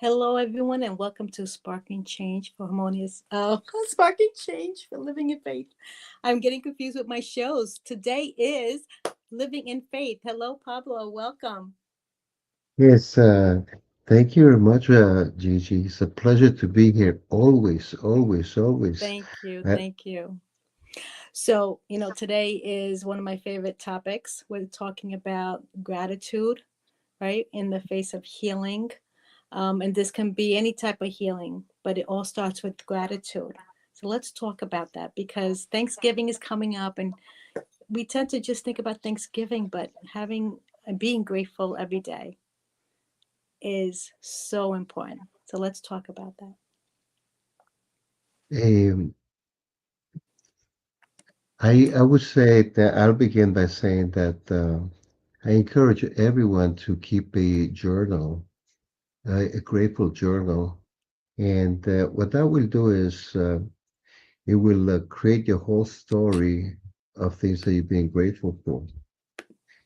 Hello, everyone, and welcome to Sparking Change for Harmonious. Sparking Change for Living in Faith. I'm getting confused with my shows. Today is Living in Faith. Hello, Pablo. Welcome. Yes, thank you very much, Gigi. It's a pleasure to be here. Always, always, always. Thank you. Uh, Thank you. So, today is one of my favorite topics. We're talking about gratitude, right, in the face of healing. And this can be any type of healing, but it all starts with gratitude. So let's talk about that because Thanksgiving is coming up, and we tend to just think about Thanksgiving, but having and being grateful every day is so important. So let's talk about that. um, I would say that I'll begin by saying that I encourage everyone to keep a journal, a grateful journal. And what that will do is it will create your whole story of things that you're being grateful for.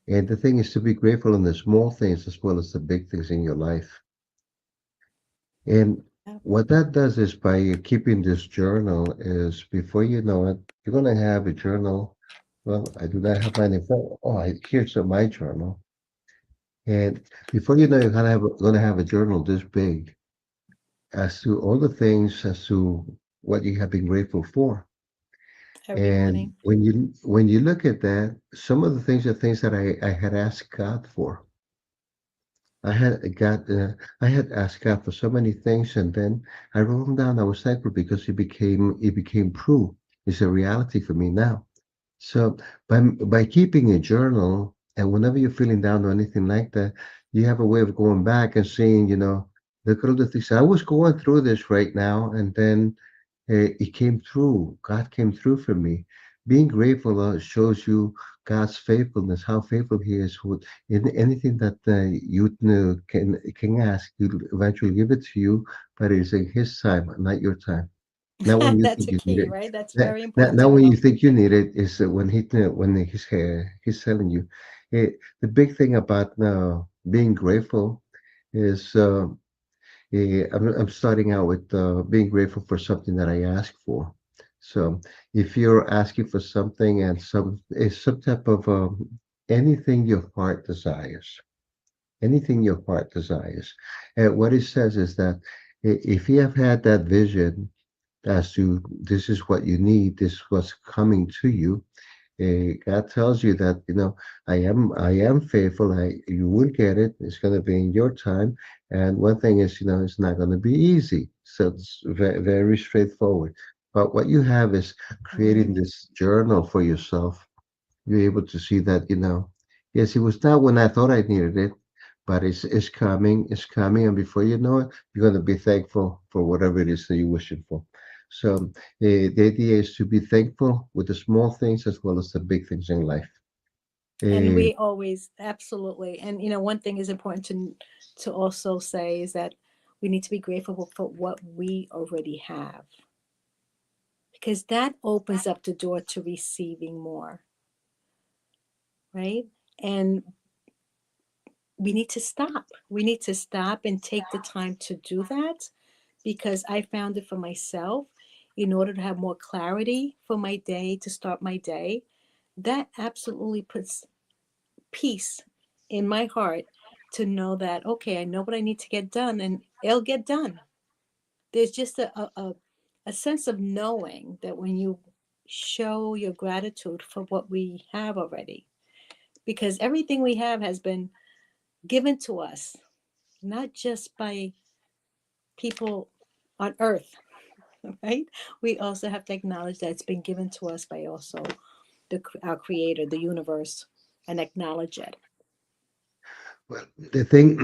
And the thing is to be grateful in the small things as well as the big things in your life. And Yeah. what that does is by keeping this journal is before you know it, you're going to have a journal. Well, I do not have mine in front. Oh, here's my journal. And before you know, you're going to have a journal this big as to all the things as to what you have been grateful for. Every And morning. when you look at that, some of the things are things that I had asked God for. I had asked God for so many things, and then I wrote them down. I was thankful because it became true. It's a reality for me now. So by keeping a journal, and whenever you're feeling down or anything like that, you have a way of going back and seeing, look at all the things. I was going through this right now, and then it came through. God came through for me. Being grateful shows you God's faithfulness, how faithful He is. With in anything that you can ask, He'll eventually give it to you, but it's in His time, not your time. Not when you That's think a you need key, it. right? That's Not, very not, important to not when you know. think you need it. Is when He's telling you. The big thing about being grateful is. I'm starting out with being grateful for something that I asked for. So if you're asking for something and some type of anything your heart desires, anything your heart desires, and what it says is that if you have had that vision as to this is what you need, this is what's coming to you, God tells you that I am faithful. You will get it. It's going to be in your time. And one thing is, it's not going to be easy. So it's very straightforward. But what you have is creating Mm. this journal for yourself. You're able to see that, yes, it was not when I thought I needed it, but it's coming. It's coming, and before you know it, you're going to be thankful for whatever it is that you're wishing for. So the idea is to be thankful with the small things as well as the big things in life. And Uh, we always, absolutely. And one thing is important to also say is that we need to be grateful for what we already have, because that opens up the door to receiving more, right? And we need to stop. We need to stop and take the time to do that, because I found it for myself. In order to have more clarity for my day, to start my day, that absolutely puts peace in my heart, to know that, okay, I know what I need to get done and it'll get done. There's just a sense of knowing that when you show your gratitude for what we have already, because everything we have has been given to us, not just by people on earth, right? We also have to acknowledge that it's been given to us by also our creator, the universe, and acknowledge it. well, the thing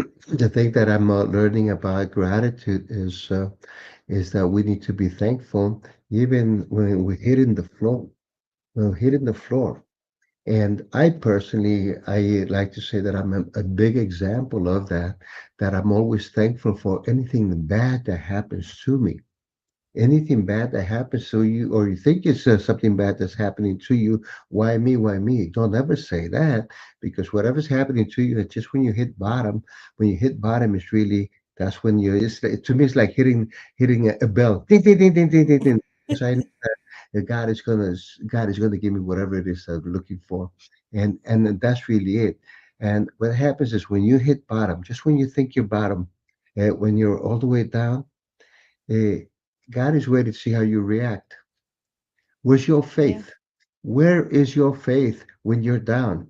that I'm learning about gratitude is that we need to be thankful even when we're hitting the floor. When we're hitting the floor. And I personally, I like to say that I'm a big example of that, that I'm always thankful for anything bad that happens to me. Anything bad that happens to you, or you think it's something bad that's happening to you, why me? Why me? Don't ever say that, because whatever's happening to you, it's just when you hit bottom. When you hit bottom, it's really That's when you, to me, it's like hitting a bell. Ding, ding, ding, ding, ding, ding, ding. So I know that God is gonna give me whatever it is I'm looking for, and that's really it. And what happens is when you hit bottom, just when you think you're bottom, when you're all the way down, uh, God is waiting to see how you react. Where's your Yeah, faith? Where is your faith when you're down?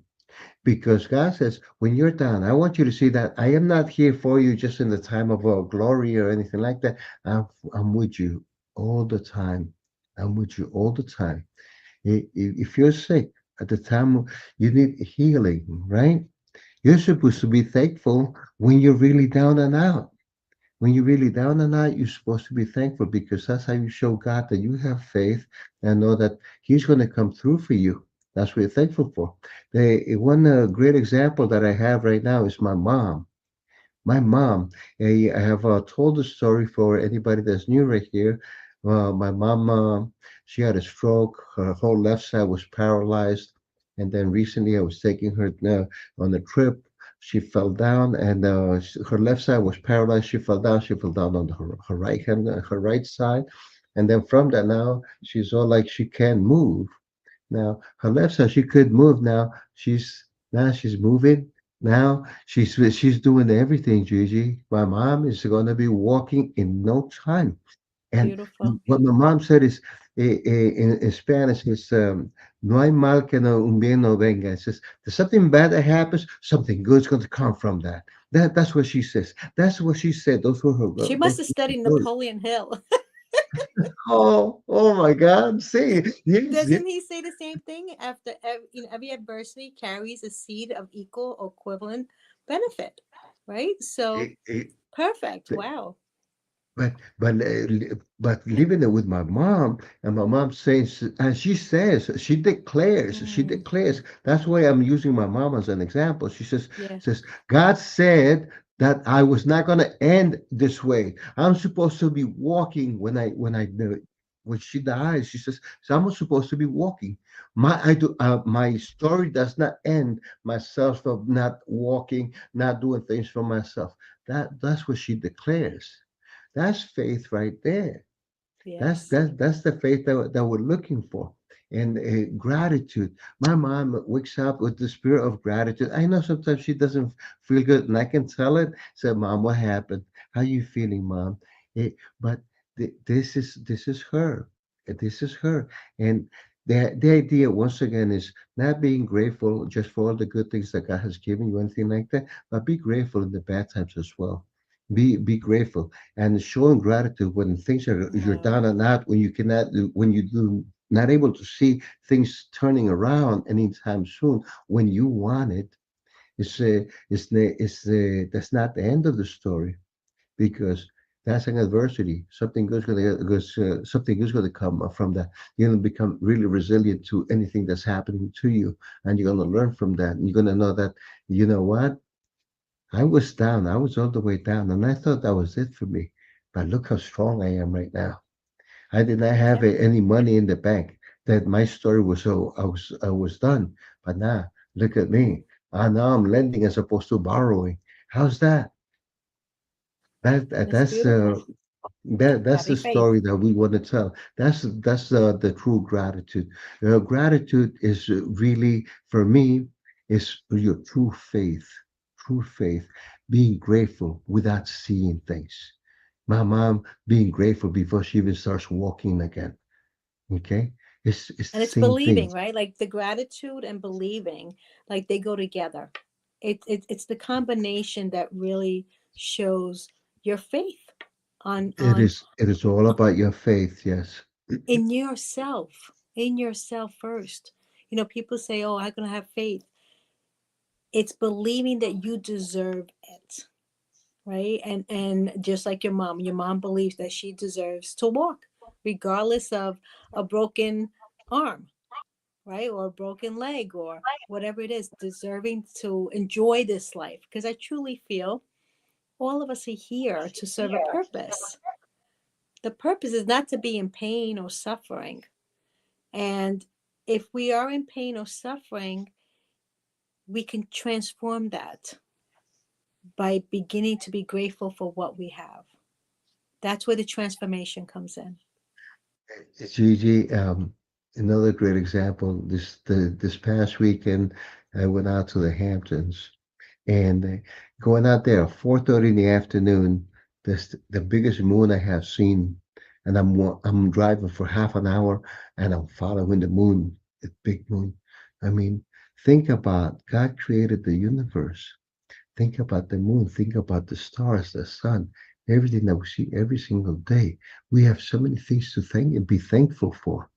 Because God says, when you're down, I want you to see that I am not here for you just in the time of glory or anything like that. I'm with you all the time. I'm with you all the time. If you're sick at the time you need healing, right? You're supposed to be thankful when you're really down and out. When you're really down and out, you're supposed to be thankful because that's how you show God that you have faith and know that He's going to come through for you. That's what you're thankful for. One great example that I have right now is my mom. My mom, I have told the story for anybody that's new right here. My mom, she had a stroke. Her whole left side was paralyzed. And then recently I was taking her on a trip. She fell down and her left side was paralyzed. She fell down. She fell down on her right hand, her right side. And then from that now, she's all like she can't move. Now her left side she could move. Now she's moving. Now she's doing everything, Gigi. My mom is gonna be walking in no time. And beautiful. what my mom said is in Spanish is no hay mal que no un bien no venga. It says there's something bad that happens, something good's going to come from that. That's what she says. That's what she said. Those were her She must those have were her studied words. Napoleon Hill. Oh my God! See, yes, yes. Doesn't he say the same thing? After every adversity carries a seed of equal or equivalent benefit, right? So It, it, perfect. Wow. but living it with my mom, and my mom says, and she says, she Mm, declares. That's why I'm using my mom as an example. She yeah, says God said that I was not going to end this way. I'm supposed to be walking when she dies. She says, so I'm supposed to be walking. My story does not end myself of not walking, not doing things for myself. That's what she declares. That's faith right there. That's yes. that's that's the faith that we're looking for. And gratitude. My mom wakes up with the spirit of gratitude. I know sometimes she doesn't feel good, and I can tell it. Say, Mom, what happened? How you feeling, Mom? But this is her. This is her. And the idea once again is not being grateful just for all the good things that God has given you, anything like that, but be grateful in the bad times as well. Be grateful and showing gratitude when things are you're Wow. down and out, when you cannot do, when you do not able to see things turning around anytime soon when you want it. That's not the end of the story, because that's an adversity. Something good's gonna come from that. You're gonna become really resilient to anything that's happening to you, and you're gonna learn from that. And you're gonna know that, you know what, I was down. I was all the way down, and I thought that was it for me. But look how strong I am right now. I did not have Yeah, any money in the bank. That my story was, so I was done. But now look at me. Now I'm lending as opposed to borrowing. How's that? That, that it's that's beautiful. uh, that's Having the faith. story that we want to tell. That's the true gratitude. Gratitude is really, for me, is your true faith. True faith, being grateful without seeing things. My mom being grateful before she even starts walking again. Okay, it's And the it's same believing, thing. right? Like the gratitude and believing, like they go together. It's the combination that really shows your faith on It is all about your faith. Yes, in yourself first. People say, "Oh, I'm gonna have faith." It's believing that you deserve it, right? And just like your mom believes that she deserves to walk, regardless of a broken arm, right? Or a broken leg or whatever it is, deserving to enjoy this life. Because I truly feel all of us are here to serve a purpose. The purpose is not to be in pain or suffering. And if we are in pain or suffering, we can transform that by beginning to be grateful for what we have. That's where the transformation comes in. Gigi, another great example. This past weekend, I went out to the Hamptons, and going out there at 4:30 in the afternoon. This the biggest moon I have seen, and I'm driving for half an hour, and I'm following the moon, the big moon. I mean, think about God created the universe. Think about the moon. Think about the stars, the sun, everything that we see every single day. We have so many things to thank and be thankful for,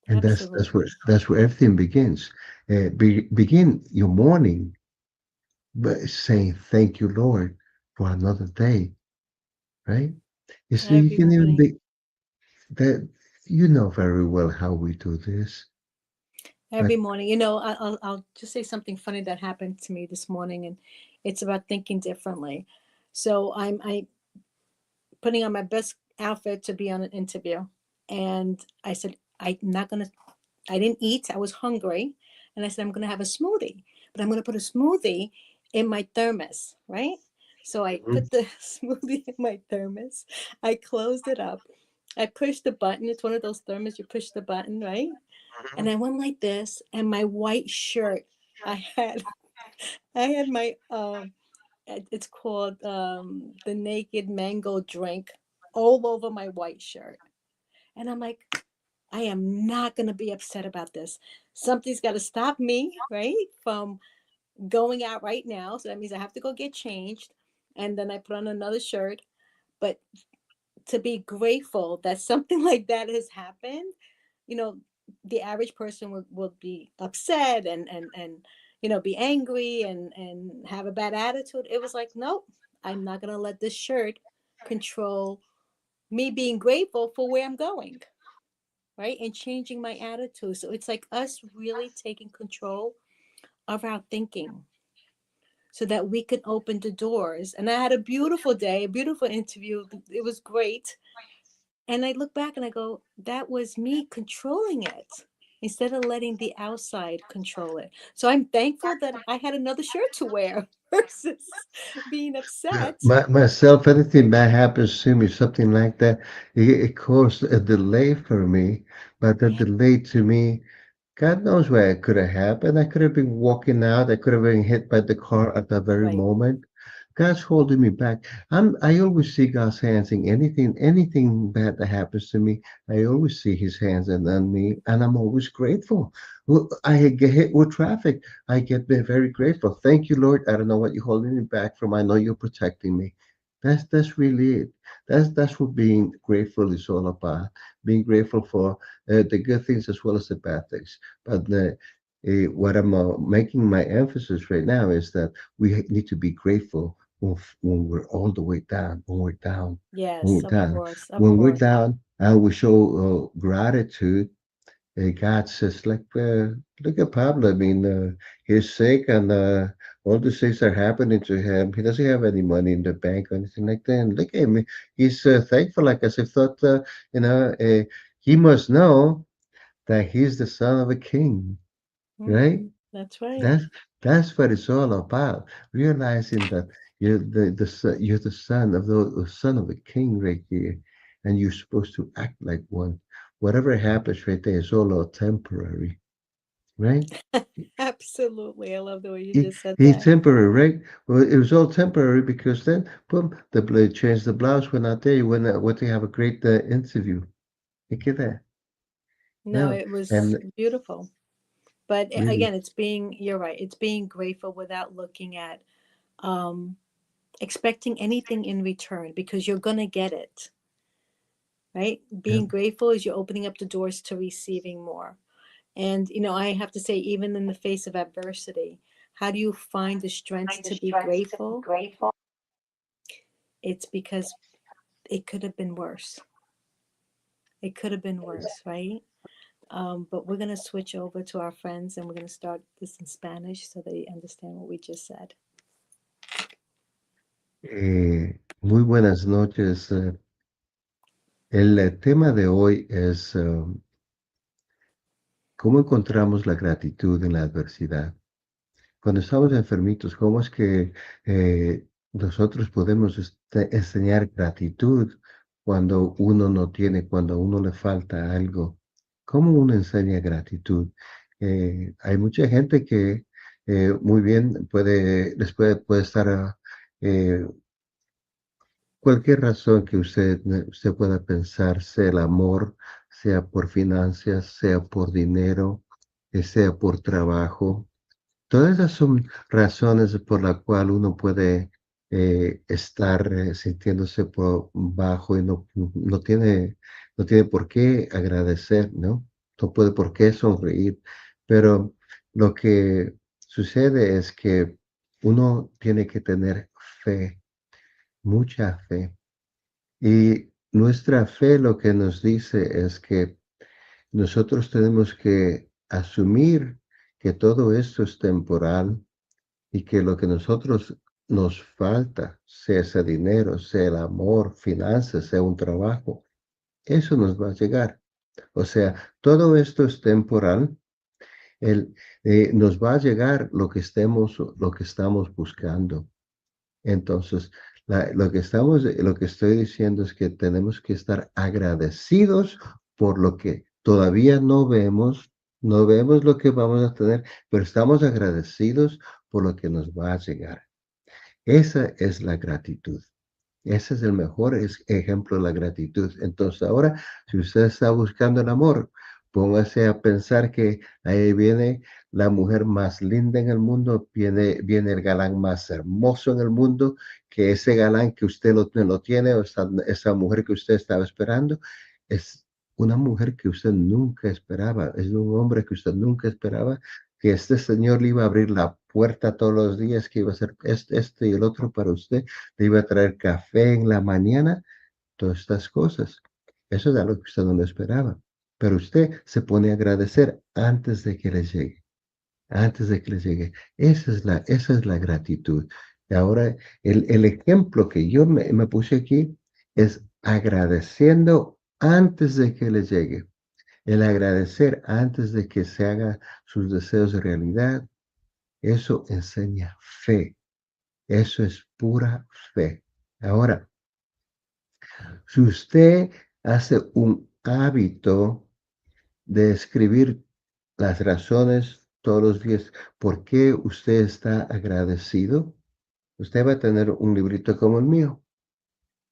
and Absolutely. that's where everything begins. Begin your morning by saying thank you, Lord, for another day. Right? You see, you Every can even morning. be that. You know very well how we do this, Every but morning. I'll just say something funny that happened to me this morning, and it's about thinking differently. So I putting on my best outfit to be on an interview. And I said, I didn't eat. I was hungry. And I said, I'm going to have a smoothie, but I'm going to put a smoothie in my thermos, right? So I Mhm, put the smoothie in my thermos. I closed it up. I pushed the button. It's one of those thermos, you push the button, right? mhm. And I went like this, and my white shirt, I had, I had my, it's called the naked mango drink all over my white shirt. And I'm like, I am not going to be upset about this. Something's got to stop me, right, from going out right now. So that means I have to go get changed. And then I put on another shirt. But to be grateful that something like that has happened, you know, the average person would be upset and be angry and have a bad attitude. It was like, nope, I'm not going to let this shirt control me being grateful for where I'm going, right? And changing my attitude. So it's like us really taking control of our thinking so that we can open the doors. And I had a beautiful day, a beautiful interview. It was great. And I look back and I go, that was me controlling it instead of letting the outside control it. So I'm thankful that I had another shirt to wear versus being upset. Myself, anything bad happens to me, something like that, it caused a delay for me. But the Yeah, delay to me, God knows where it could have happened. I could have been walking out. I could have been hit by the car at that very right. moment. God's holding me back. I always see God's hands in anything bad that happens to me. I always see His hands on me, and I'm always grateful. I get hit with traffic. I get very grateful. Thank you, Lord. I don't know what you're holding me back from. I know you're protecting me. That's really it. That's what being grateful is all about. Being grateful for the good things as well as the bad things. But what I'm making my emphasis right now is that we need to be grateful when we're all the way down, when Yes, we're of down, course, of when we're course. down, and we show gratitude. God says, like, look at Pablo. I mean, he's sick, and all these things are happening to him. He doesn't have any money in the bank or anything like that. And look at him. He's thankful, like as if thought, he must know that he's the son of a king, right? That's right. That's that's what it's all about. Realizing that you're the son of the son of a king right here, and you're supposed to act like one. Whatever happens right there is all temporary, right? Absolutely. I love the way you He, just said he's that. temporary, right? Well, it was all temporary because then, boom, the change the blouse went out there. You went to have a great interview. Look at that. No, No, it was and beautiful. But really, again, you're right, it's being grateful without looking at um, expecting anything in return because you're going to get it, right? yeah. Being grateful is you're opening up the doors to receiving more. And, I have to say, even in the face of adversity, how do you find the strength to be grateful? It's because it could have been worse. It could have been worse, right? But we're going to switch over to our friends and we're going to start this in Spanish so they understand what we just said. Muy buenas noches. El tema de hoy es cómo encontramos la gratitud en la adversidad. cuando estamos enfermitos, ¿cómo es que nosotros podemos enseñar gratitud cuando uno no tiene, cuando a uno le falta algo? ¿Cómo uno enseña gratitud? Hay mucha gente que muy bien puede estar eh, cualquier razón que usted pueda pensar, sea el amor, sea por finanzas, sea por dinero, sea por trabajo. Todas esas son razones por la cual uno puede estar sintiéndose por bajo y no tiene por qué agradecer, ¿no? No puede por qué sonreír. Pero lo que sucede es que uno tiene que tener fe, mucha fe. Y nuestra fe lo que nos dice es que nosotros tenemos que asumir que todo esto es temporal y que lo que nosotros nos falta, sea ese dinero, sea el amor, finanzas, sea un trabajo, eso nos va a llegar. O sea, todo esto es temporal. Nos va a llegar lo que estamos buscando. Entonces, lo que estoy diciendo es que tenemos que estar agradecidos por lo que todavía no vemos, no vemos lo que vamos a tener, pero estamos agradecidos por lo que nos va a llegar. Esa es la gratitud. Ese es el mejor ejemplo de la gratitud. Entonces, ahora, si usted está buscando el amor, póngase a pensar que ahí viene la mujer más linda en el mundo, viene el galán más hermoso en el mundo, que ese galán que usted lo tiene, o esa mujer que usted estaba esperando, es una mujer que usted nunca esperaba, es un hombre que usted nunca esperaba, que este señor le iba a abrir la puerta todos los días, que iba a hacer este y el otro para usted, le iba a traer café en la mañana, todas estas cosas. Eso es algo que usted no lo esperaba. Pero usted se pone a agradecer antes de que le llegue, antes de que le llegue. Esa es la gratitud. Y ahora, el ejemplo que yo me puse aquí es agradeciendo antes de que le llegue. El agradecer antes de que se haga sus deseos de realidad, eso enseña fe. Eso es pura fe. Ahora, si usted hace un hábito de escribir las razones todos los días por qué usted está agradecido, usted va a tener un librito como el mío.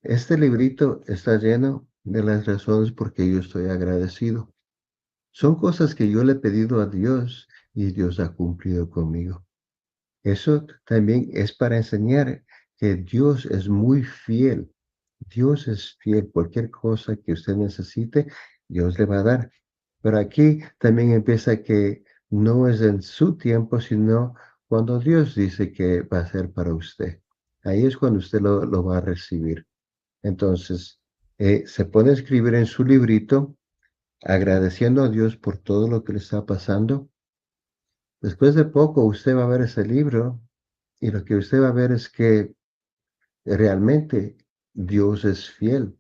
Este librito está lleno de las razones por qué yo estoy agradecido. Son cosas que yo le he pedido a Dios y Dios ha cumplido conmigo. Eso también es para enseñar que Dios es muy fiel. Dios es fiel. Cualquier cosa que usted necesite, Dios le va a dar. Pero aquí también empieza que no es en su tiempo, sino cuando Dios dice que va a ser para usted. Ahí es cuando usted lo va a recibir. Entonces, se pone a escribir en su librito, agradeciendo a Dios por todo lo que le está pasando. Después de poco, usted va a ver ese libro y lo que usted va a ver es que realmente Dios es fiel.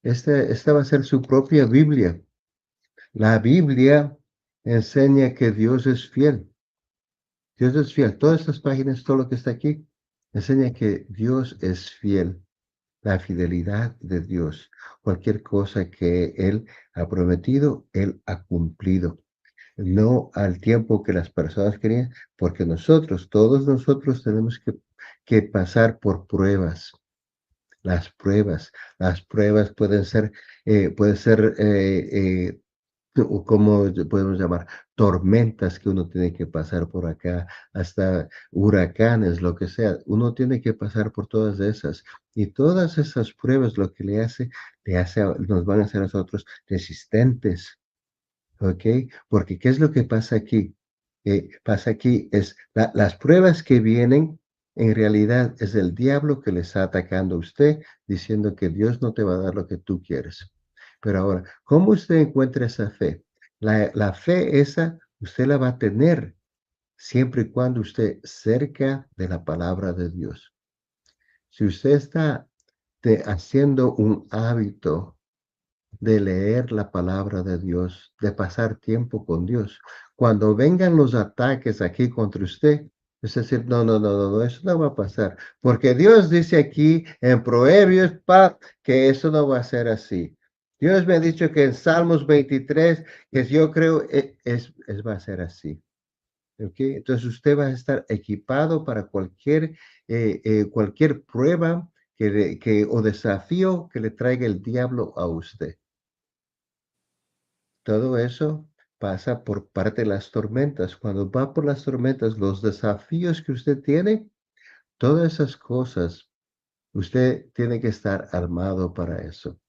Esta va a ser su propia Biblia. La Biblia enseña que Dios es fiel. Dios es fiel. Todas estas páginas, todo lo que está aquí, enseña que Dios es fiel. La fidelidad de Dios. Cualquier cosa que Él ha prometido, Él ha cumplido. No al tiempo que las personas querían, porque todos nosotros tenemos que pasar por pruebas. Las pruebas pueden ser o como podemos llamar, tormentas que uno tiene que pasar por acá, hasta huracanes, lo que sea. Uno tiene que pasar por todas esas. Y todas esas pruebas lo que nos van a hacer a nosotros resistentes. ¿Ok? Porque ¿qué es lo que pasa aquí? Pasa aquí es las pruebas que vienen, en realidad es el diablo que le está atacando a usted, diciendo que Dios no te va a dar lo que tú quieres. Pero ahora, ¿cómo usted encuentra esa fe? La fe esa, usted la va a tener siempre y cuando usted cerca de la palabra de Dios. Si usted está haciendo un hábito de leer la palabra de Dios, de pasar tiempo con Dios. Cuando vengan los ataques aquí contra usted, Es decir, no, no, no, no, no, eso no va a pasar. Porque Dios dice aquí en Proverbios, que eso no va a ser así. Dios me ha dicho que en Salmos 23, que yo creo va a ser así. ¿Ok? Entonces usted va a estar equipado para cualquier prueba o desafío que le traiga el diablo a usted. Todo eso pasa por parte de las tormentas. Cuando va por las tormentas, los desafíos que usted tiene, todas esas cosas, usted tiene que estar armado para eso.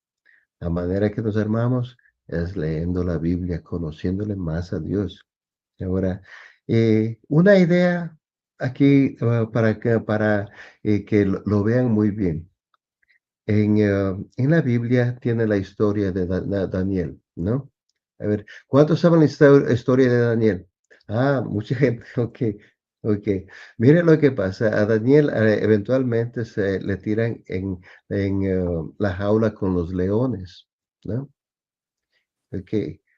La manera que nos armamos es leyendo la Biblia, conociéndole más a Dios. Ahora, una idea aquí para que lo vean muy bien. En la Biblia tiene la historia de Daniel, ¿no? A ver, ¿cuántos saben la historia de Daniel? Ah, mucha gente, ok, ok. Mire lo que pasa, a Daniel eventualmente se le tiran en la jaula con los leones, ¿no? Ok,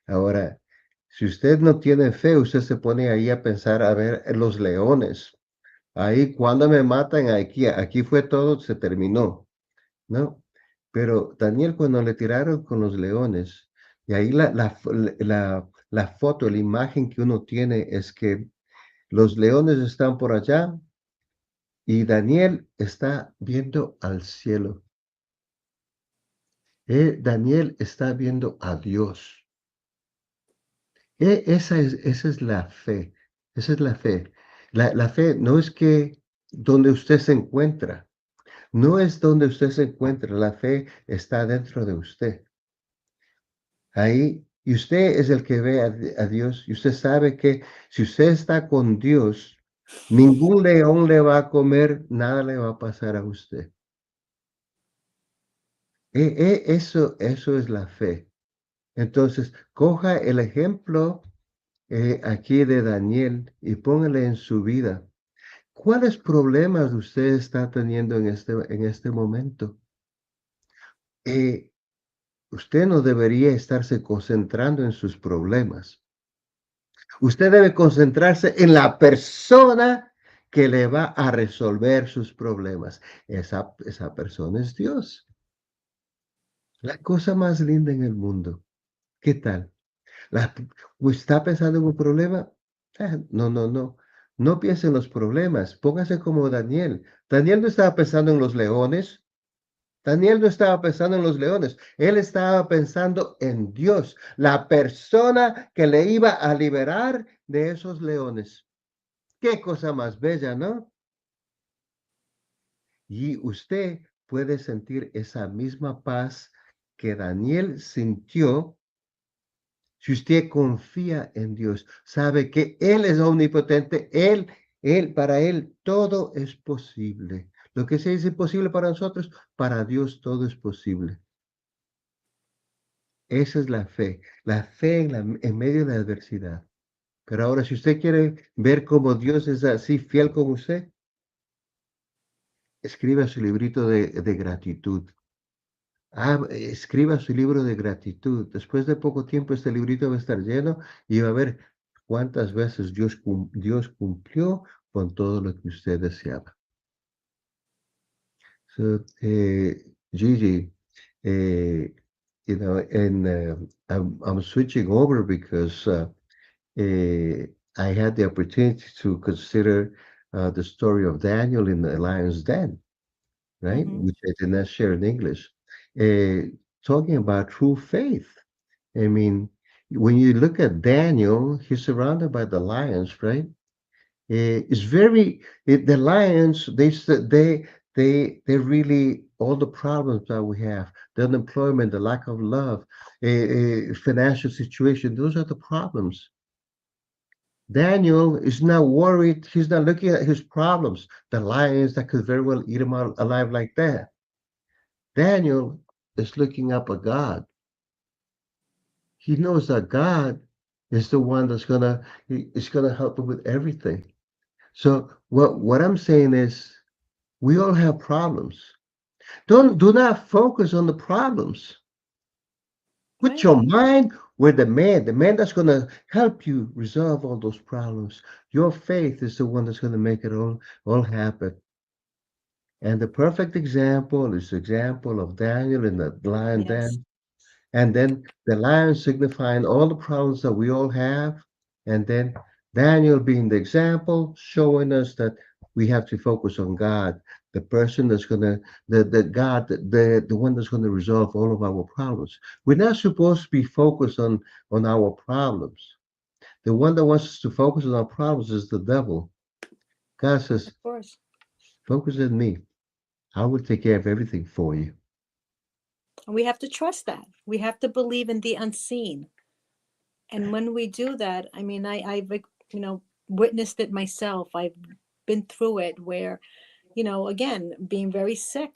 ahora, si usted no tiene fe, usted se pone ahí a pensar, a ver, los leones, ahí cuando me matan, aquí fue todo, se terminó. ¿No? Pero Daniel cuando le tiraron con los leones, y ahí la foto, la imagen que uno tiene es que los leones están por allá y Daniel está viendo al cielo. Daniel está viendo a Dios. Esa es la fe. Esa es la fe. La fe no es que donde usted se encuentra, no es donde usted se encuentra, la fe está dentro de usted. Ahí, y usted es el que ve a Dios, y usted sabe que si usted está con Dios, ningún león le va a comer, nada le va a pasar a usted. Eso es la fe. Entonces, coja el ejemplo aquí de Daniel y póngale en su vida. ¿Cuáles problemas usted está teniendo en este momento? Eh, Usted no debería estarse concentrando en sus problemas. Usted debe concentrarse en la persona que le va a resolver sus problemas. Esa persona es Dios. La cosa más linda en el mundo. ¿Qué tal? La- ¿Está pensando en un problema? No, no, no. No piense en los problemas. Póngase como Daniel. Daniel no estaba pensando en los leones. Daniel no estaba pensando en los leones. Él estaba pensando en Dios, la persona que le iba a liberar de esos leones. Qué cosa más bella, ¿no? Y usted puede sentir esa misma paz que Daniel sintió si usted confía en Dios. Sabe que Él es omnipotente, para Él todo es posible. Lo que se dice imposible para nosotros, para Dios todo es posible. Esa es la fe en medio de la adversidad. Pero ahora, si usted quiere ver cómo Dios es así fiel con usted, escriba su librito de gratitud. Escriba su libro de gratitud. Después de poco tiempo, este librito va a estar lleno y va a ver cuántas veces Dios cumplió con todo lo que usted deseaba. So, Gigi, eh, and I'm switching over because I had the opportunity to consider the story of Daniel in the lion's den, right? Hmm. Which I did not share in English. Uh, Talking about true faith. I mean, when you look at Daniel, he's surrounded by the lions, right? It's the lions. They really all the problems that we have, the unemployment, the lack of love, financial situation. Those are the problems. Daniel is not worried. He's not looking at his problems. The lions that could very well eat him alive like that. Daniel is looking up at God. He knows that God is the one is gonna help him with everything. So what I'm saying is we all have problems. Do not focus on the problems. Put Right. your mind We're the man that's going to help you resolve all those problems. Your faith is the one that's going to make it all happen. And the perfect example is the example of Daniel in the lion Yes, den. And then the lion signifying all the problems that we all have. And then Daniel being the example, showing us that we have to focus on God, the person that's gonna the God, the one that's gonna resolve all of our problems. We're not supposed to be focused on our problems. The one that wants us to focus on our problems is the devil. God of says, course. focus on me. I will take care of everything for you. And we have to trust that. We have to believe in the unseen. And when we do that, I mean, I've, witnessed it myself. I've been through it where, again, being very sick.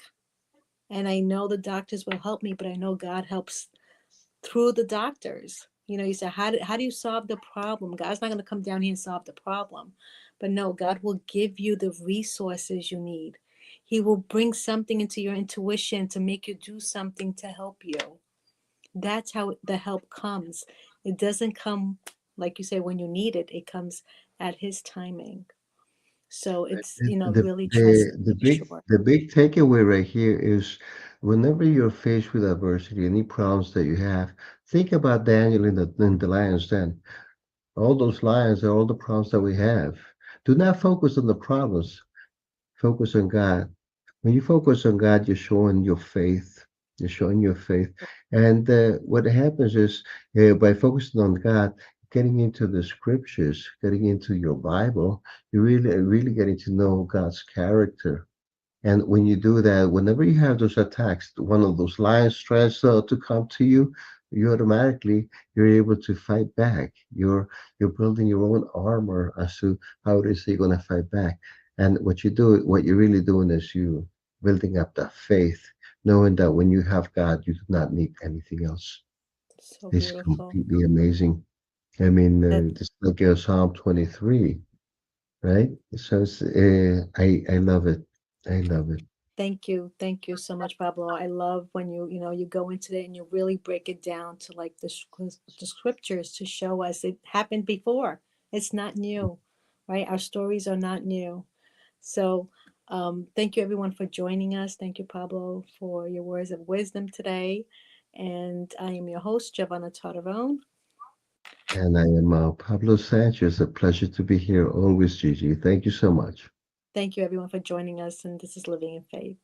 And I know the doctors will help me, but I know God helps through the doctors. You say, how do you solve the problem? God's not going to come down here and solve the problem. But no, God will give you the resources you need. He will bring something into your intuition to make you do something to help you. That's how the help comes. It doesn't come, like you say, when you need it, it comes at His timing. So it's, The really trust, the the be big sure. the big takeaway right here is whenever you're faced with adversity, any problems that you have, think about Daniel in the lion's den. All those lions are all the problems that we have. Do not focus on the problems. Focus on God. When you focus on God, you're showing your faith. You're showing your faith. And what happens is by focusing on God, getting into the scriptures, getting into your Bible, you're really getting to know God's character. And when you do that, whenever you have those attacks, one of those lions tries to come to you, you automatically you're able to fight back. You're building your own armor as to how it is you're going to fight back. And what you're really doing is you building up that faith, knowing that when you have God, you do not need anything else. So It's beautiful. completely amazing. I mean, That just look at Psalm 23, right? So I love it. I love it. Thank you so much, Pablo. I love when you go into it and you really break it down to like the scriptures to show us it happened before. It's not new, right? Our stories are not new. So, thank you everyone for joining us. Thank you, Pablo, for your words of wisdom today. And I am your host, Giovanna Tardarone. And I am Pablo Sanchez. A pleasure to be here always, Gigi. Thank you so much. Thank you everyone for joining us. And this is Living in Faith.